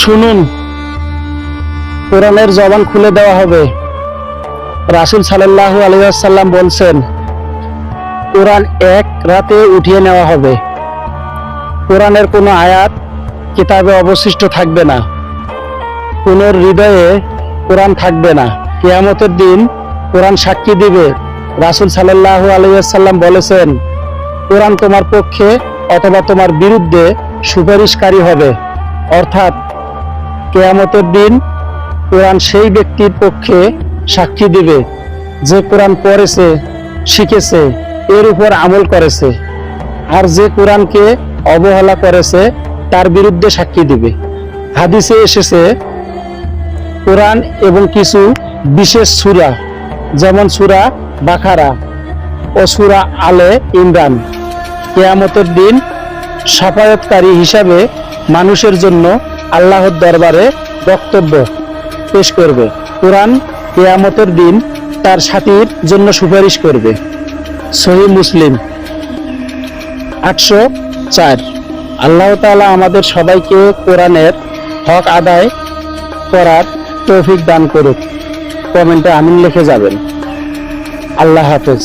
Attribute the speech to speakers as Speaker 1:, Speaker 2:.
Speaker 1: শুনুন, কোরআনের জবান খুলে দেওয়া হবে। রাসূল সাল্লাল্লাহু আলাইহি ওয়াসাল্লাম বলছেন, কোরআন এক রাতে উঠিয়ে নেওয়া হবে। কোরআনের কোনো আয়াত কিতাবে অবশিষ্ট থাকবে না, কোনো হৃদয়ে কোরআন থাকবে না। কিয়ামতের দিন কোরআন সাক্ষী দিবে। রাসূল সাল্লাল্লাহু আলাইহি ওয়াসাল্লাম বলেছেন, কোরআন তোমার পক্ষে অথবা তোমার বিরুদ্ধে সুপারিশকারী হবে। অর্থাৎ কিয়ামতের দিন কোরআন সেই ব্যক্তির পক্ষে সাক্ষী দিবে যে কোরআন পড়েছে, শিখেছে, এর উপর আমল করেছে, আর যে কোরআনকে অবহেলা করেছে তার বিরুদ্ধে সাক্ষী দিবে। হাদিসে এসেছে, কোরআন এবং কিছু বিশেষ সূরা যেমন সূরা বাকারা ও সূরা আলে ইমরান কিয়ামতের দিন শাফায়াতকারী হিসাবে মানুষের জন্য আল্লাহর দরবারে বক্তব্য পেশ করবে। কোরআন কিয়ামতের দিন তার সাথীর জন্য সুপারিশ করবে। সহিহ মুসলিম 804। আল্লাহ তাআলা আমাদের সবাইকে কোরআনের হক আদায় করার তৌফিক দান করুক। কমেন্টে আমিন লিখে যাবেন। আল্লাহ হাফেজ।